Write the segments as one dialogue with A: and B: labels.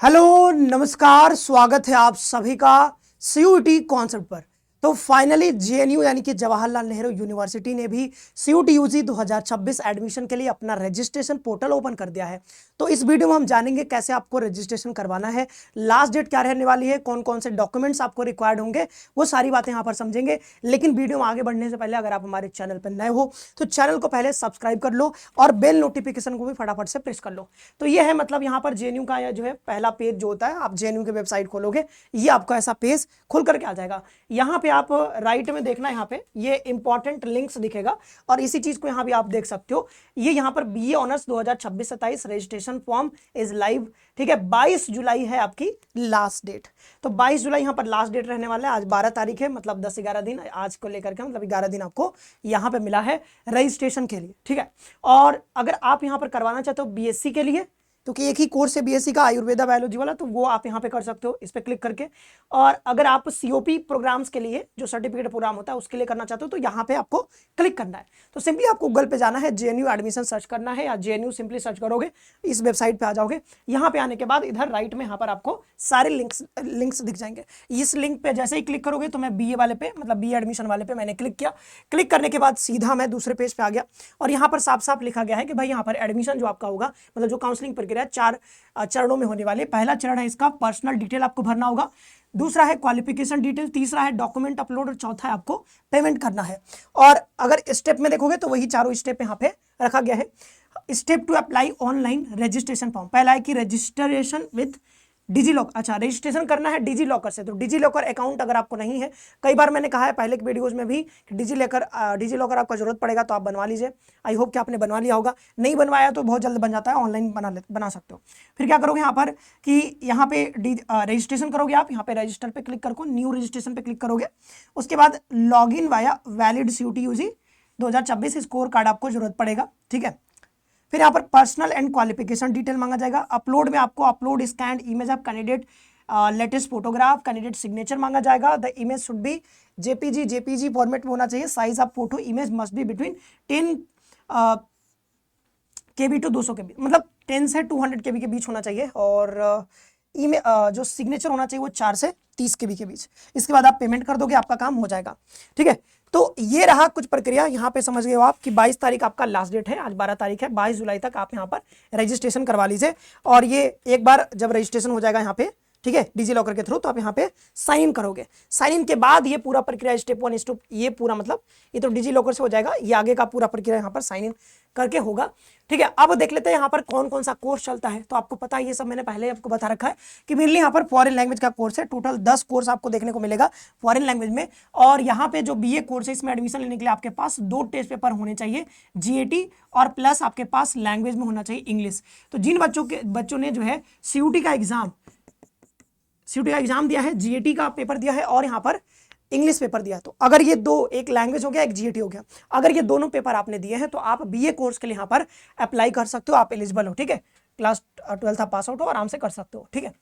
A: Hello नमस्कार, स्वागत है आप सभी का सीयूटी कॉन्सेप्ट पर। तो फाइनली जेएनयू यानी कि जवाहरलाल नेहरू यूनिवर्सिटी ने भी सीयूटी यूजी 2026 एडमिशन के लिए अपना रजिस्ट्रेशन पोर्टल ओपन कर दिया है। तो इस वीडियो में हम जानेंगे कैसे आपको रजिस्ट्रेशन करवाना है, लास्ट डेट क्या रहने वाली है, कौन कौन से डॉक्यूमेंट्स आपको रिक्वायर्ड होंगे, वो सारी बातें यहाँ पर समझेंगे। लेकिन वीडियो में आगे बढ़ने से पहले अगर आप हमारे चैनल पर नए हो तो चैनल को पहले सब्सक्राइब कर लो और बेल नोटिफिकेशन को भी फटाफट से प्रेस कर लो। तो ये है मतलब यहाँ पर जेएनयू का जो है पहला पेज जो होता है, आप जेएनयू के वेबसाइट खोलोगे, ये आपको ऐसा पेज खुल करके आ जाएगा। यहाँ पे आप राइट में देखना, यहाँ पे ये इंपॉर्टेंट लिंक्स दिखेगा और इसी चीज को यहाँ भी आप देख सकते हो। ये यहाँ पर BA honours 2026-27 registration form is live, ठीक है। 22 जुलाई है आपकी लास्ट डेट। तो 22 जुलाई यहाँ पर लास्ट डेट रहने वाला है। आज 12 तारीख है, मतलब 10-11 दिन आज को लेकर के मतलब 11 दिन आपको यहाँ पे मिला है रजिस्ट्रेशन के लिए, ठीक है। और अगर आप यहाँ पर करवाना चाहते हो बीएससी के लिए, क्योंकि एक ही कोर्स है बीएससी का, आयुर्वेदा बायोलॉजी वाला, तो वो आप यहाँ पे कर सकते हो इस पे क्लिक करके। और अगर आप सीओपी प्रोग्राम्स के लिए, जो सर्टिफिकेट प्रोग्राम होता है उसके लिए करना चाहते हो, तो यहाँ पे आपको क्लिक करना है। तो सिंपली आपको गूगल पे जाना है, जेएनयू एडमिशन सर्च करना है या जेएनयू सिंपली सर्च करोगे, इस वेबसाइट पे आ जाओगे। यहाँ पे आने के बाद इधर राइट में यहाँ पर आपको सारे लिंक्स दिख जाएंगे। इस लिंक पे जैसे ही क्लिक करोगे तो मैं बीए वाले पे, मतलब बीए एडमिशन वाले पे मैंने क्लिक किया। क्लिक करने के बाद सीधा मैं दूसरे पेज पे आ गया और यहाँ पर साफ साफ लिखा गया है कि भाई यहाँ पर एडमिशन जो आपका होगा, मतलब जो काउंसलिंग प्रक्रिया 4 चरणों में होने वाले। पहला चरण है इसका पर्सनल डिटेल आपको भरना होगा, दूसरा है क्वालिफिकेशन डिटेल, तीसरा है डॉक्यूमेंट अपलोड और चौथा है आपको पेमेंट करना है। और अगर स्टेप में देखोगे तो वही चारों स्टेप यहाँ पे रखा गया है। Step 2 apply online registration form. पहला है कि रजिस्ट्रेशन विद डिजी लॉकर। अच्छा, रजिस्ट्रेशन करना है डिजी लॉकर से, तो डिजी लॉकर अकाउंट अगर आपको नहीं है, कई बार मैंने कहा है पहले के वीडियोस में भी कि डिजी लॉकर आपका जरूरत पड़ेगा तो आप बनवा लीजिए। आई होप कि आपने बनवा लिया होगा, नहीं बनवाया तो बहुत जल्द बन जाता है, ऑनलाइन बना सकते हो। फिर क्या करोगे यहाँ पर कि यहाँ पे रजिस्ट्रेशन करोगे आप, यहाँ पे रजिस्टर पे क्लिक करो, न्यू रजिस्ट्रेशन पे क्लिक करोगे। उसके बाद log in via valid CUET UG 2026 score card आपको जरूरत पड़ेगा, ठीक है। फिर यहाँ पर पर्सनल एंड क्वालिफिकेशन डिटेल मांगा जाएगा। अपलोड में आपको upload scan image of candidate latest photograph, candidate signature मांगा जाएगा। The image should be JPG format में होना चाहिए। Size of photo image must be between 10 KB to 200 KB, मतलब 10 से 200 KB के बीच होना चाहिए। और जो सिग्नेचर होना चाहिए वो 4 से 30 KB के बीच। इसके बाद आप पेमेंट कर दोगे, आपका काम हो जाएगा, ठीक है। तो ये रहा कुछ प्रक्रिया, यहाँ पे समझ गए हो आप कि 22 तारीख आपका लास्ट डेट है, आज 12 तारीख है, 22 जुलाई तक आप यहाँ पर रजिस्ट्रेशन करवा लीजिए। और ये एक बार जब रजिस्ट्रेशन हो जाएगा यहाँ पे, ठीक है, डिजी लॉकर के थ्रू, तो आप यहाँ पे साइन इन करोगे। साइन इन के बाद ये पूरा प्रक्रिया स्टेप 1 स्टेप, ये पूरा मतलब ये तो डिजी लॉकर से हो जाएगा, ये आगे का पूरा प्रक्रिया यहाँ पर साइन इन करके होगा, ठीक है। अब देख लेते हैं यहाँ पर कौन कौन सा कोर्स चलता है। तो आपको पता है, ये सब मैंने पहले आपको बता रखा है कि मेनली यहाँ पर फॉरेन लैंग्वेज का कोर्स है। टोटल 10 कोर्स आपको देखने को मिलेगा फॉरेन लैंग्वेज में। और यहाँ पे जो बीए कोर्स है, इसमें एडमिशन लेने के लिए आपके पास 2 टेस्ट पेपर होने चाहिए, जीएटी और प्लस आपके पास लैंग्वेज में होना चाहिए इंग्लिश। तो जिन बच्चों ने जो है सीयूटी का एग्जाम दिया है, जीएटी का पेपर दिया है और यहाँ पर इंग्लिश पेपर दिया है, तो अगर ये दो, एक लैंग्वेज हो गया, एक जीएटी हो गया, अगर ये दोनों पेपर आपने दिए हैं तो आप बीए कोर्स के लिए यहाँ पर अप्लाई कर सकते हो, आप एलिजिबल हो, ठीक है। क्लास 12 पास आउट हो, आराम से कर सकते हो, ठीक है।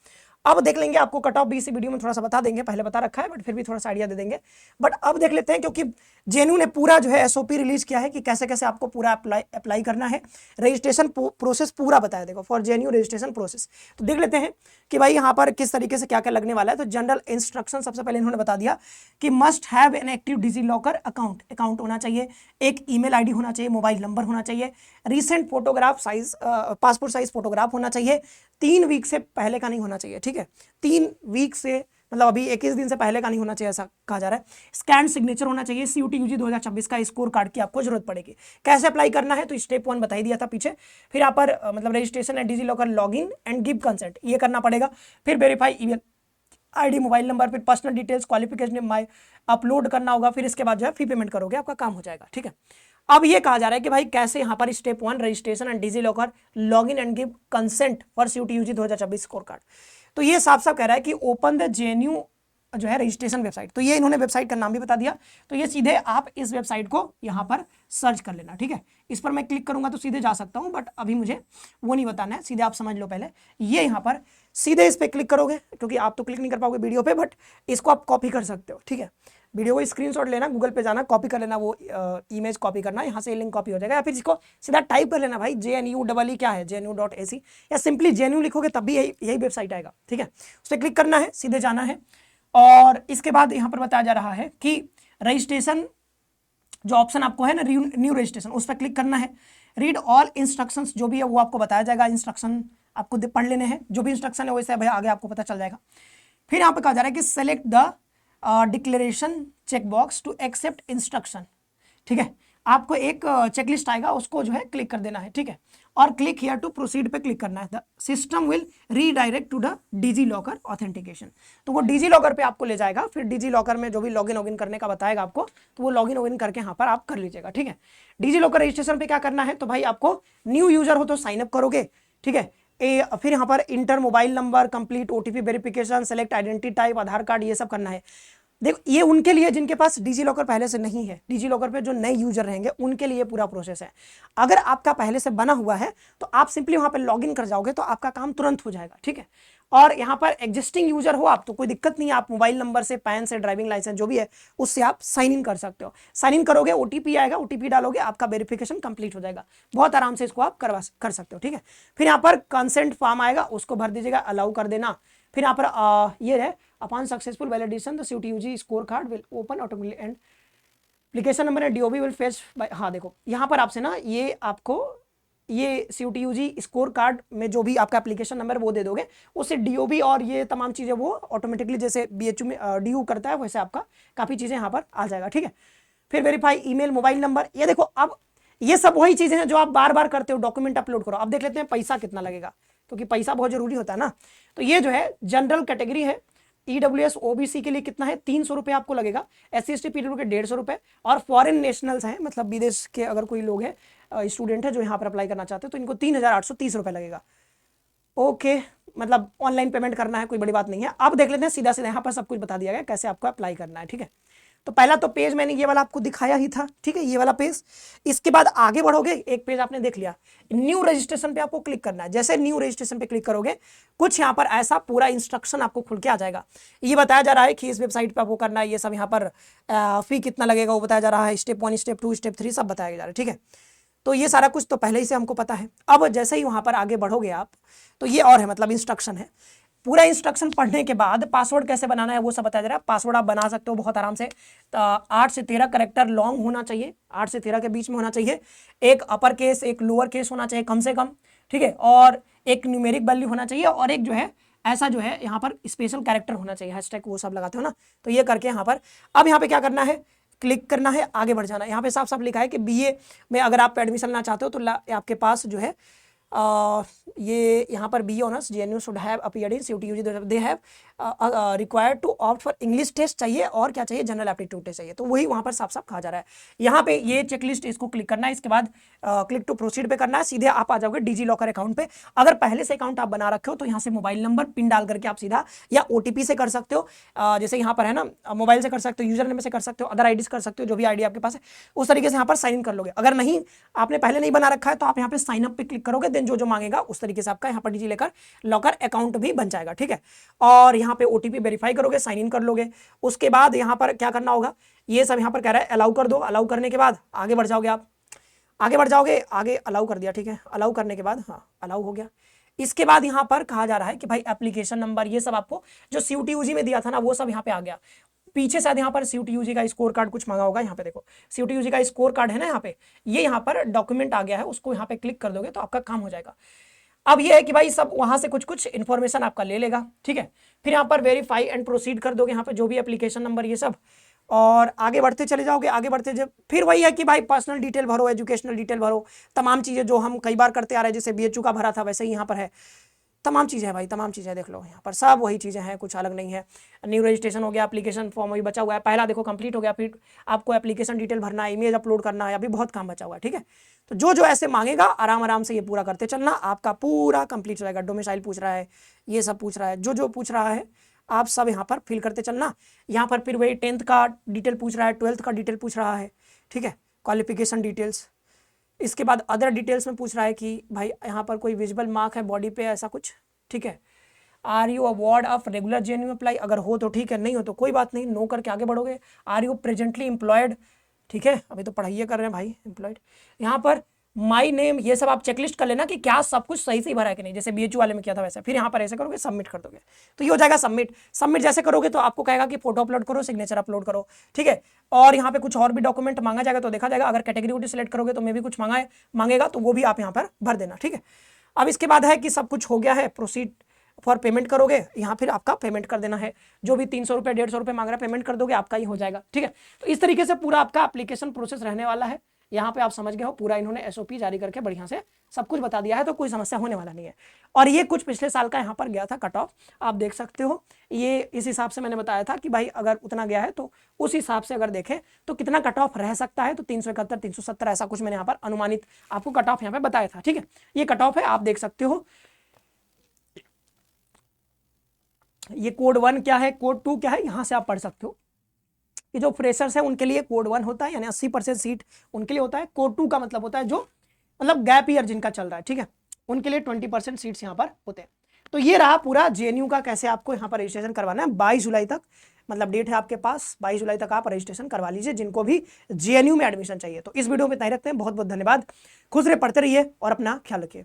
A: अब देख लेंगे, आपको कट ऑफ भी इसी वीडियो में थोड़ा सा बता देंगे, पहले बता रखा है बट फिर भी थोड़ा सा आइडिया दे देंगे। बट अब देख लेते हैं, क्योंकि जेएनयू ने पूरा जो है एसओपी रिलीज किया है कि कैसे कैसे आपको पूरा अप्लाई करना है। रजिस्ट्रेशन प्रोसेस पूरा बताया, देखो फॉर जेएनयू रजिस्ट्रेशन प्रोसेस। तो देख लेते हैं कि भाई यहाँ पर किस तरीके से क्या क्या लगने वाला है। तो जनरल इंस्ट्रक्शन सबसे पहले इन्होंने बता दिया कि must have an active DigiLocker account होना चाहिए, एक ईमेल आईडी होना चाहिए, मोबाइल नंबर होना चाहिए, recent photograph size passport size photograph होना चाहिए, 3 वीक से पहले का नहीं होना चाहिए, ठीक है। 3 वीक से मतलब अभी 21 दिन से पहले का नहीं होना चाहिए, ऐसा कहा जा रहा है। स्कैन सिग्नेचर होना चाहिए। सीयूटी यूजी 2026 का स्कोर कार्ड की आपको जरूरत पड़ेगी। कैसे अप्लाई करना है, तो स्टेप 1 बता ही दिया था पीछे। फिर यहाँ पर मतलब registration and DigiLocker log in and give consent, ये करना पड़ेगा। फिर verify email ID, mobile number, फिर पर्सनल डिटेल्स, क्वालिफिकेशन अपलोड करना होगा। फिर इसके बाद जो है फी पेमेंट करोगे, आपका काम हो जाएगा, ठीक है। अब ये कहा जा रहा है कि भाई कैसे यहाँ पर step 1 registration and DigiLocker log in and give consent for CUET UG 2026 score card. तो ये साफ साफ कह रहा है कि ओपन द जेएनयू जो है रजिस्ट्रेशन वेबसाइट। तो ये इन्होंने वेबसाइट का नाम भी बता दिया, तो ये सीधे आप इस वेबसाइट को यहाँ पर सर्च कर लेना, ठीक है। इस पर मैं क्लिक करूंगा तो सीधे जा सकता हूँ, बट अभी मुझे वो नहीं बताना है, सीधे आप समझ लो पहले। ये यहाँ पर सीधे इस पर क्लिक करोगे, क्योंकि आप तो क्लिक नहीं कर पाओगे वीडियो पे, बट इसको आप कॉपी कर सकते हो, ठीक है। वीडियो को स्क्रीनशॉट लेना, गूगल पे जाना, कॉपी कर लेना, वो इमेज कॉपी करना, यहाँ से लिंक कॉपी हो जाएगा, या फिर इसको सीधा टाइप कर लेना भाई JNU क्या है JNU.ac, या सिंपली JNU लिखोगे तब भी यही वेबसाइट आएगा, ठीक है। उस पर क्लिक करना है, सीधे जाना है, और इसके बाद यहाँ पर बताया जा रहा है कि रजिस्ट्रेशन जो ऑप्शन आपको है ना, न्यू रजिस्ट्रेशन, उस पर क्लिक करना है। रीड ऑल इंस्ट्रक्शंस, जो भी है वो आपको बताया जाएगा, इंस्ट्रक्शन आपको पढ़ लेने हैं, जो भी इंस्ट्रक्शन है वैसे भाई आगे आपको पता चल जाएगा। फिर यहाँ पे कहा जा रहा है कि select the declaration check box to accept instruction, ठीक है। आपको एक चेकलिस्ट आएगा, उसको जो है क्लिक कर देना है, ठीक है, और क्लिक हियर टू प्रोसीड पे क्लिक करना है। The system will redirect to the DigiLocker authentication, तो वो डिजी लॉकर पे आपको ले जाएगा, फिर डिजी लॉकर में जो भी लॉगिन करने का बताएगा आपको, तो वो लॉगिन करके यहाँ पर आप कर लीजिएगा, ठीक है। डिजी लॉकर रजिस्ट्रेशन पे क्या करना है, तो भाई आपको न्यू यूजर हो तो साइन अप करोगे, ठीक है। फिर यहाँ पर enter mobile number, complete OTP verification, select identity type, Aadhaar card, ये सब करना है। देखो ये उनके लिए जिनके पास डिजी लॉकर पहले से नहीं है, डिजी लॉकर पे जो नए यूजर रहेंगे उनके लिए पूरा प्रोसेस है। अगर आपका पहले से बना हुआ है तो आप सिंपली वहां पे लॉगिन कर जाओगे तो आपका काम तुरंत हो जाएगा, ठीक है। और यहाँ पर एग्जिस्टिंग यूजर हो आप तो कोई दिक्कत नहीं है, आप मोबाइल नंबर से, पैन से, ड्राइविंग लाइसेंस जो भी है उससे आप साइन इन कर सकते हो। साइन इन करोगे, OTP आएगा, OTP डालोगे, आपका वेरिफिकेशन कंप्लीट हो जाएगा। बहुत आराम से इसको आप कर सकते हो, ठीक है। फिर यहाँ पर कंसेंट फॉर्म आएगा, उसको भर दीजिएगा, अलाउ कर देना। फिर यहाँ पर ये है upon successful validation the CUTUG score card will open automatically and application number and DOB will fetch by. हाँ देखो यहाँ पर आपसे ना ये आपको ये CUTUG स्कोर कार्ड में जो भी आपका एप्लीकेशन नंबर वो दे दोगे, उससे DOB और ये तमाम चीज़ें वो ऑटोमेटिकली जैसे BHU में DU करता है वैसे आपका काफ़ी चीज़ें यहाँ पर आ जाएगा, ठीक है। फिर वेरीफाई ईमेल, मोबाइल नंबर, ये देखो अब ये सब वही चीज़ें हैं जो आप बार बार करते हो, डॉक्यूमेंट अपलोड करो। अब देख लेते हैं पैसा कितना लगेगा, क्योंकि पैसा बहुत जरूरी होता है ना। तो ये जो है जनरल कैटेगरी है, EWS OBC के लिए कितना है 300 रुपये आपको लगेगा, SC ST PWD के 150 रुपये, और फॉरेन नेशनल्स हैं मतलब विदेश के अगर कोई लोग हैं, स्टूडेंट है जो यहाँ पर अप्लाई करना चाहते हैं तो इनको 3830 रुपये लगेगा। ओके, मतलब ऑनलाइन पेमेंट करना है, कोई बड़ी बात नहीं है। अब देख लेते हैं सीधा सीधा यहाँ पर सब कुछ बता दिया गया कैसे आपको अप्लाई करना है, ठीक है। तो पहला तो पेज मैंने ये वाला आपको दिखाया ही था, ठीक है, ये वाला पेज। इसके बाद आगे बढ़ोगे, एक पेज आपने देख लिया, न्यू रजिस्ट्रेशन पे आपको क्लिक करना है। जैसे न्यू रजिस्ट्रेशन पे क्लिक करोगे कुछ यहाँ पर ऐसा पूरा इंस्ट्रक्शन आपको खुल के आ जाएगा। ये बताया जा रहा है कि इस वेबसाइट पे आपको करना है, ये सब यहाँ पर फी कितना लगेगा वो बताया जा रहा है, स्टेप 1 स्टेप 2 स्टेप 3 सब बताया जा रहा है, ठीक है। तो ये सारा कुछ तो पहले ही से हमको पता है। अब जैसे ही वहाँ पर आगे बढ़ोगे आप तो ये और है, मतलब इंस्ट्रक्शन है। पूरा इंस्ट्रक्शन पढ़ने के बाद पासवर्ड कैसे बनाना है वो सब बताया जा रहा है। पासवर्ड आप बना सकते हो बहुत आराम से, 8 से 13 कैरेक्टर लॉन्ग होना चाहिए, 8 से 13 के बीच में होना चाहिए, एक अपर केस एक लोअर केस होना चाहिए कम से कम, ठीक है, और एक न्यूमेरिक वैल्यू होना चाहिए, और एक जो है ऐसा जो है यहाँ पर स्पेशल कैरेक्टर होना चाहिए, हैशटैग वो सब लगाते हो ना, तो ये करके यहाँ पर अब यहाँ पे क्या करना है, क्लिक करना है, आगे बढ़ जाना है। यहाँ पे साफ साफ लिखा है कि BA में अगर आप एडमिशन लेना चाहते हो तो आपके पास जो है ये यहाँ पर BA honours JNU should have appeared in CUTUG, they have required to opt for English test चाहिए, और क्या चाहिए, जनरल एप्टीट्यूड टेस्ट चाहिए। तो वही वहाँ पर साफ साफ कहा जा रहा है। यहाँ पे ये चेकलिस्ट इसको क्लिक करना है, इसके बाद क्लिक टू प्रोसीड पे करना है, सीधे आप आ जाओगे डिजी लॉकर अकाउंट पे। अगर पहले से अकाउंट आप बना रखे हो तो यहाँ से मोबाइल नंबर पिन डाल करके आप सीधा या OTP से कर सकते हो, जैसे यहाँ पर है ना, मोबाइल से कर सकते हो, यूजर नेम से कर सकते हो, अदर आईडीज कर सकते हो, जो भी आईडी आपके पास है उस तरीके से यहाँ पर साइन इन कर लोगे। अगर नहीं आपने पहले नहीं बना रखा है तो आप यहाँ पे साइन अप पे क्लिक करोगे, देन जो मांगेगा उस तरीके से आपका यहाँ पर डिजी लॉकर अकाउंट भी बन जाएगा, ठीक है। और यहाँ पे OTP वेरीफाई करोगे, साइन इन कर लोगे। उसके बाद यहाँ पर क्या करना होगा, ये सब यहाँ पर कह रहा है अलाउ कर दो। अलाउ करने के बाद आगे बढ़ जाओगे, आप आगे बढ़ जाओगे, आगे अलाउ कर दिया, ठीक है। अलाउ करने के बाद हाँ अलाउ हो गया। इसके बाद यहाँ पर कहा जा रहा है कि भाई एप्लीकेशन नंबर ये सब आपको जो CUTUG में दिया था ना वो सब यहाँ पे आ गया। पीछे शायद यहाँ पर CUTUG का स्कोर कार्ड कुछ मांगा होगा, यहाँ पे देखो CUTUG का स्कोर कार्ड है ना, यहाँ पे ये यहाँ पर डॉक्यूमेंट आ गया है, उसको यहाँ पे क्लिक कर दोगे तो आपका काम हो जाएगा। अब ये है कि भाई सब वहां से कुछ कुछ इन्फॉर्मेशन आपका ले लेगा, ठीक है। फिर यहाँ पर वेरीफाई एंड प्रोसीड कर दोगे, यहाँ पे जो भी एप्लीकेशन नंबर ये सब, और आगे बढ़ते चले जाओगे। आगे बढ़ते जब फिर वही है कि भाई पर्सनल डिटेल भरो, एजुकेशनल डिटेल भरो, तमाम चीज़ें जो हम कई बार करते आ रहे हैं, जैसे BHU का भरा था वैसे ही यहाँ पर है, तमाम चीज़ें हैं भाई, तमाम चीज़ें देख लो, यहाँ पर सब वही चीज़ें हैं, कुछ अलग नहीं है। न्यू रजिस्ट्रेशन हो गया, एप्लीकेशन फॉर्म अभी बचा हुआ है, पहला देखो कंप्लीट हो गया, फिर आपको एप्लीकेशन डिटेल भरना है, इमेज अपलोड करना है, अभी बहुत काम बचा हुआ है, ठीक है। तो जो जो ऐसे मांगेगा आराम आराम से ये पूरा करते चलना, आपका पूरा कंप्लीट हो जाएगा। डोमिसाइल पूछ रहा है, ये सब पूछ रहा है, जो जो पूछ रहा है आप सब यहाँ पर फिल करते चलना। यहाँ पर फिर वही 10th का डिटेल पूछ रहा है, 12th का डिटेल पूछ रहा है, ठीक है, क्वालिफिकेशन डिटेल्स। इसके बाद अदर डिटेल्स में पूछ रहा है कि भाई यहाँ पर कोई विजिबल मार्क है बॉडी पे, ऐसा कुछ, ठीक है। Are you award of regular JNU apply, अगर हो तो ठीक है, नहीं हो तो कोई बात नहीं, नो करके आगे बढ़ोगे। आर यू प्रेजेंटली एम्प्लॉयड, ठीक है, अभी तो पढ़ाई कर रहे हैं भाई, एम्प्लॉयड। यहाँ पर माई नेम, ये सब आप चेकलिस्ट कर लेना कि क्या सब कुछ सही से भरा है कि नहीं, जैसे बीएचयू वाले में किया था वैसे। फिर यहाँ पर ऐसे करोगे, सबमिट कर दोगे, तो ये हो जाएगा सबमिट। सबमिट जैसे करोगे तो आपको कहेगा कि फोटो अपलोड करो, सिग्नेचर अपलोड करो, ठीक है। और यहाँ पे कुछ और भी डॉक्यूमेंट मांगा जाएगा तो देखा जाएगा, अगर कैटेगरी वोटी सिलेक्ट करोगे तो मे भी कुछ मांगेगा, तो वो भी आप यहाँ पर भर देना, ठीक है। अब इसके बाद है कि सब कुछ हो गया है, प्रोसीड फॉर पेमेंट करोगे, यहाँ फिर आपका पेमेंट कर देना है, जो भी 300 रुपये 150 रुपये मांग रहा है पेमेंट कर दोगे, आपका ही हो जाएगा, ठीक है। तो इस तरीके से पूरा आपका एप्लीकेशन प्रोसेस रहने वाला है। यहाँ पे आप समझ गए हो, पूरा इन्होंने एसओपी जारी करके बढ़िया से सब कुछ बता दिया है, तो कोई समस्या होने वाला नहीं है। और ये कुछ पिछले साल का यहाँ पर गया था कट ऑफ, आप देख सकते हो, ये इस हिसाब से मैंने बताया था कि भाई अगर उतना गया है तो उस हिसाब से अगर देखें तो कितना कट ऑफ रह सकता है, तो 371 370 ऐसा कुछ मैंने यहाँ पर अनुमानित आपको कट ऑफ यहाँ पे बताया था, ठीक है। ये कट ऑफ है, आप देख सकते हो। ये कोड 1 क्या है, कोड 2 क्या है, यहां से आप पढ़ सकते हो। ये जो फ्रेशर्स है उनके लिए कोड 1 होता है, यानी 80% सीट उनके लिए होता है। कोड 2 का मतलब होता है जो मतलब गैप ईयर जिनका चल रहा है, ठीक है, उनके लिए 20% सीट्स यहाँ पर होते हैं। तो ये रहा पूरा जेएनयू का, कैसे आपको यहाँ पर रजिस्ट्रेशन करवाना है। 22 जुलाई तक मतलब डेट है आपके पास, 22 जुलाई तक आप रजिस्ट्रेशन करवा लीजिए, जिनको भी जेएनयू में एडमिशन चाहिए। तो इस वीडियो में इतना ही रखते हैं, बहुत बहुत धन्यवाद, खुश रहे, पढ़ते रहिए और अपना ख्याल रखिए।